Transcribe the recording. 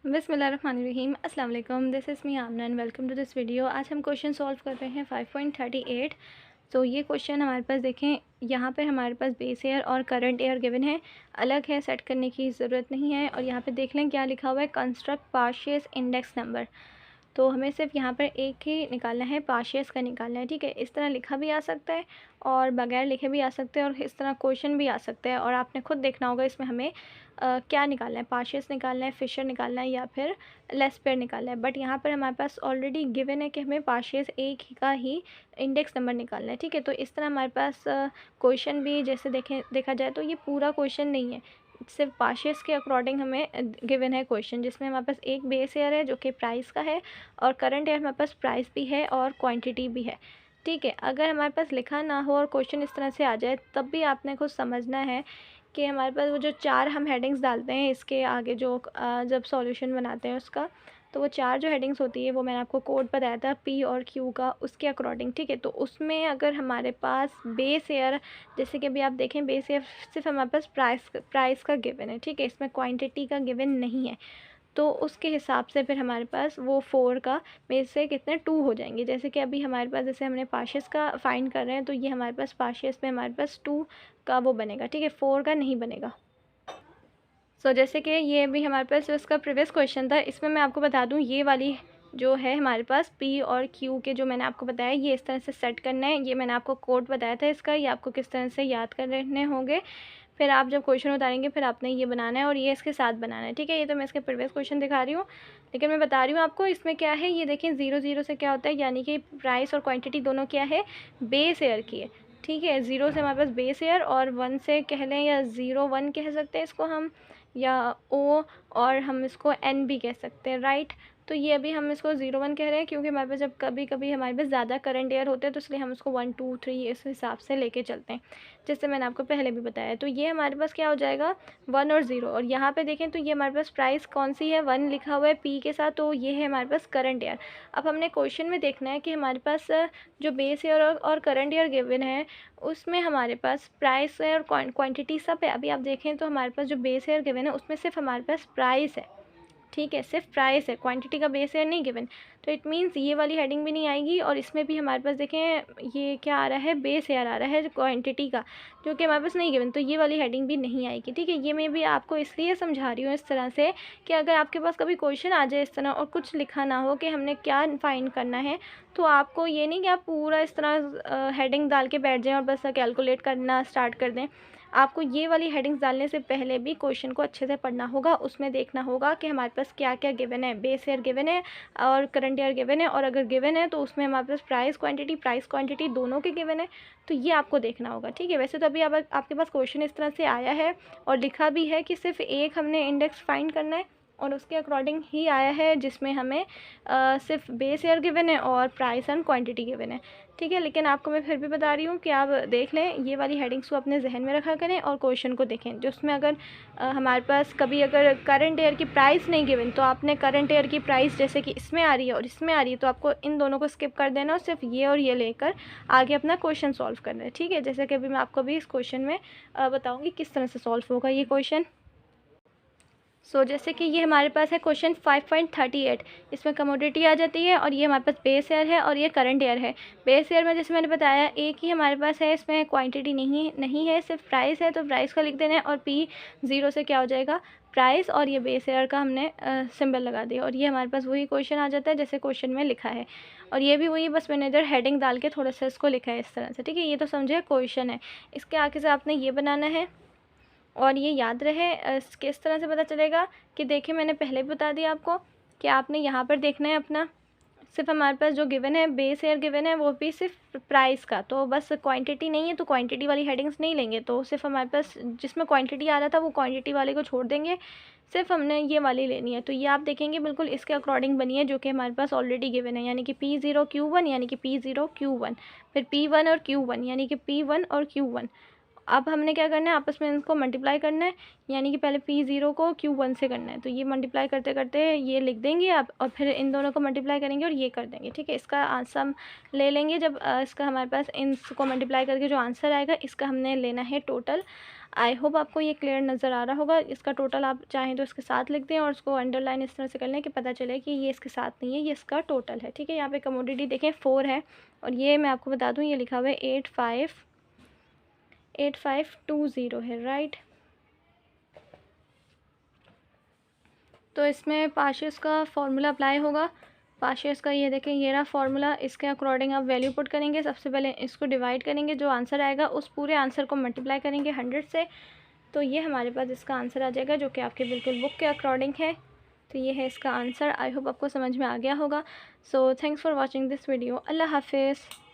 बिस्मिल्लाहिर्रहमानिर्रहीम अस्सलाम वालेकुम। This is me Aamna and welcome to this video. आज हम क्वेश्चन सॉल्व कर रहे हैं 5.38। तो ये क्वेश्चन हमारे पास देखें, यहाँ पर हमारे पास बेस ईयर और करंट ईयर गिवन है, अलग है, सेट करने की ज़रूरत नहीं है। और यहाँ पे देख लें क्या लिखा हुआ है, कंस्ट्रक्ट पार्शियस इंडेक्स नंबर। तो हमें सिर्फ यहाँ पर एक ही निकालना है, पार्शियस का निकालना है। ठीक है, इस तरह लिखा भी आ सकता है और बगैर लिखे भी आ सकते हैं और इस तरह क्वेश्चन भी आ सकते हैं। और आपने खुद देखना होगा इसमें हमें क्या निकालना है, पार्शियस निकालना है, फिशर निकालना है या फिर लेस पेयर निकालना है। बट यहाँ पर हमारे पास ऑलरेडी गिवन है कि हमें पार्शियस एक ही का ही इंडेक्स नंबर निकालना है। ठीक है, तो इस तरह हमारे पास क्वेश्चन भी जैसे देखा जाए तो ये पूरा क्वेश्चन नहीं है, सिर्फ पार्शियस के अकॉर्डिंग हमें गिवन है क्वेश्चन, जिसमें हमारे पास एक बेस ईयर है जो कि प्राइस का है और करंट ईयर हमारे पास प्राइस भी है और क्वांटिटी भी है। ठीक है, अगर हमारे पास लिखा ना हो और क्वेश्चन इस तरह से आ जाए तब भी आपने खुद समझना है कि हमारे पास वो जो चार हम हेडिंग्स डालते हैं इसके आगे जो जब सॉल्यूशन बनाते हैं उसका, तो वो चार जो हेडिंग्स होती है वो मैंने आपको कोड बताया था पी और क्यू का, उसके अकॉर्डिंग। ठीक है, तो उसमें अगर हमारे पास बेस ईयर, जैसे कि अभी आप देखें बेस ईयर सिर्फ हमारे पास प्राइस का गिवन है। ठीक है, इसमें क्वांटिटी का गिवन नहीं है, तो उसके हिसाब से फिर हमारे पास वो 4 का में से कितने 2 हो जाएंगे। जैसे कि अभी हमारे पास जैसे हमने पार्शियस का फाइंड कर रहे हैं तो ये हमारे पास पार्शियस में हमारे पास 2 का वो बनेगा। ठीक है, 4 का नहीं बनेगा। जैसे कि ये भी हमारे पास जो इसका प्रीवियस क्वेश्चन था, इसमें मैं आपको बता दूं ये वाली जो है हमारे पास पी और क्यू के जो मैंने आपको बताया ये इस तरह से सेट करना है। ये मैंने आपको कोड बताया था इसका, ये आपको किस तरह से याद करने होंगे। फिर आप जब क्वेश्चन उतारेंगे फिर आपने ये बनाना है और ये इसके साथ बनाना है। ठीक है, ये तो मैं इसके प्रीवियस क्वेश्चन दिखा रही हूँ, लेकिन मैं बता रही हूँ आपको इसमें क्या है। ये देखें 0 से क्या होता है, यानी कि प्राइस और क्वांटिटी दोनों क्या है, बेस ईयर की है। ठीक है, 0 से हमारे पास बेस ईयर और 1 से कह लें या 0 1 कह सकते हैं इसको हम, या ओ, और हम इसको एन भी कह सकते हैं, राइट। तो ये अभी हम इसको 0 1 कह रहे हैं क्योंकि हमारे पास जब कभी कभी हमारे पास ज़्यादा करंट ईयर होते हैं तो इसलिए हम इसको 1 2 3 इस हिसाब से लेके चलते हैं, जैसे मैंने आपको पहले भी बताया। तो ये हमारे पास क्या हो जाएगा 1 और 0। और यहाँ पे देखें तो ये हमारे पास प्राइस कौन सी है, 1 लिखा हुआ है पी के साथ, तो ये है हमारे पास करंट ईयर। अब हमने क्वेश्चन में देखना है कि हमारे पास जो बेस ईयर और करंट ईयर गिवन है उसमें हमारे पास प्राइस है और क्वांटिटी सब है। अभी आप देखें तो हमारे पास जो बेस ईयर गिवन है उसमें सिर्फ हमारे पास प्राइस है। ठीक है, सिर्फ प्राइस है, क्वांटिटी का बेस ईयर नहीं गिवन। तो इट मीन्स ये वाली हेडिंग भी नहीं आएगी और इसमें भी हमारे पास देखें ये क्या आ रहा है, बेस ईयर आ रहा है क्वांटिटी का, जो कि हमारे पास नहीं गिवन, तो ये वाली हेडिंग भी नहीं आएगी। ठीक है, ये मैं भी आपको इसलिए समझा रही हूँ इस तरह से कि अगर आपके पास कभी क्वेश्चन आ जाए इस तरह और कुछ लिखा ना हो कि हमने क्या फाइंड करना है, तो आपको ये नहीं कि आप पूरा इस तरह हेडिंग डाल के बैठ जाएं और बस कैलकुलेट करना स्टार्ट कर दें। आपको ये वाली हेडिंग्स डालने से पहले भी क्वेश्चन को अच्छे से पढ़ना होगा, उसमें देखना होगा कि हमारे पास क्या क्या गिवन है, बेस ईयर गिवन है और करंट ईयर गिवन है, और अगर गिवन है तो उसमें हमारे पास प्राइस क्वांटिटी दोनों के गिवन है, तो ये आपको देखना होगा। ठीक है, वैसे तो अभी आपके पास क्वेश्चन इस तरह से आया है और लिखा भी है कि सिर्फ एक हमने इंडेक्स फाइंड करना है और उसके अकॉर्डिंग ही आया है, जिसमें हमें सिर्फ बेस ईयर गिवन है और प्राइस एंड क्वांटिटी गिवन है। ठीक है, लेकिन आपको मैं फिर भी बता रही हूँ कि आप देख लें, ये वाली हेडिंग्स को अपने जहन में रखा करें और क्वेश्चन को देखें, जो उसमें अगर हमारे पास कभी अगर करंट ईयर की प्राइस नहीं गिवन तो आपने करंट ईयर की प्राइस जैसे कि इसमें आ रही है और इसमें आ रही है तो आपको इन दोनों को स्किप कर देना और सिर्फ ये और ये लेकर आगे अपना क्वेश्चन सॉल्व करना है। ठीक है, जैसे कि अभी मैं आपको भी इस क्वेश्चन में बताऊँगी किस तरह से सॉल्व होगा ये क्वेश्चन। जैसे कि ये हमारे पास है क्वेश्चन 5.38, इसमें कमोडिटी आ जाती है और ये हमारे पास बेस ईयर है और ये करंट ईयर है। बेस ईयर में जैसे मैंने बताया एक ही हमारे पास है, इसमें क्वांटिटी नहीं है, सिर्फ प्राइस है, तो प्राइस का लिख देना है और पी 0 से क्या हो जाएगा प्राइस, और ये बेस ईयर का हमने सिंबल लगा दिया और ये हमारे पास वही क्वेश्चन आ जाता है जैसे क्वेश्चन में लिखा है। और ये भी वही, बस मैंने इधर हेडिंग डाल के थोड़ा सा इसको लिखा है इस तरह से। ठीक है, ये तो समझे क्वेश्चन है, इसके आगे से आपने ये बनाना है और ये याद रहे। किस तरह से पता चलेगा कि देखिए मैंने पहले भी बता दिया आपको कि आपने यहाँ पर देखना है अपना, सिर्फ हमारे पास जो गिवन है बेस ईयर गिवन है वो भी सिर्फ प्राइस का, तो बस क्वांटिटी नहीं है तो क्वांटिटी वाली हेडिंग्स नहीं लेंगे, तो सिर्फ हमारे पास जिसमें क्वांटिटी आ रहा था वो क्वांटिटी वाले को छोड़ देंगे, सिर्फ हमने ये वाली लेनी है। तो ये आप देखेंगे बिल्कुल इसके अकॉर्डिंग बनी है जो कि हमारे पास ऑलरेडी गिवन है, यानी कि P0 Q1 यानी कि P0 Q1, फिर P1 और Q1 यानी कि P1 और Q1, अब हमने क्या करना है, आपस में इनको मल्टीप्लाई करना है, यानी कि पहले P0 को Q1 से करना है। तो ये मल्टीप्लाई करते करते ये लिख देंगे आप, और फिर इन दोनों को मल्टीप्लाई करेंगे और ये कर देंगे, ठीक है। इसका आंसर हम ले लेंगे जब इसका हमारे पास इसको मल्टीप्लाई करके जो आंसर आएगा इसका हमने लेना है टोटल। आई होप आपको ये क्लियर नज़र आ रहा होगा। इसका टोटल आप चाहें तो इसके साथ लिख दें और उसको अंडरलाइन इस तरह से कर लें कि पता चले कि ये इसके साथ नहीं है, ये इसका टोटल है, ठीक है। यहाँ पे कमोडिटी देखें 4 है, और ये मैं आपको बता दूँ ये लिखा हुआ है 8520 है, राइट। तो इसमें पार्शियस का फॉर्मूला अप्लाई होगा। पार्शियस का ये देखें, ये रहा फार्मूला, इसके अकॉर्डिंग आप वैल्यू पुट करेंगे। सबसे पहले इसको डिवाइड करेंगे, जो आंसर आएगा उस पूरे आंसर को मल्टीप्लाई करेंगे 100 से, तो ये हमारे पास इसका आंसर आ जाएगा, जो कि आपके बिल्कुल बुक के अकॉर्डिंग है। तो ये है इसका आंसर। आई होप आपको समझ में आ गया होगा। So thanks for watching this video. Allah हाफिज़।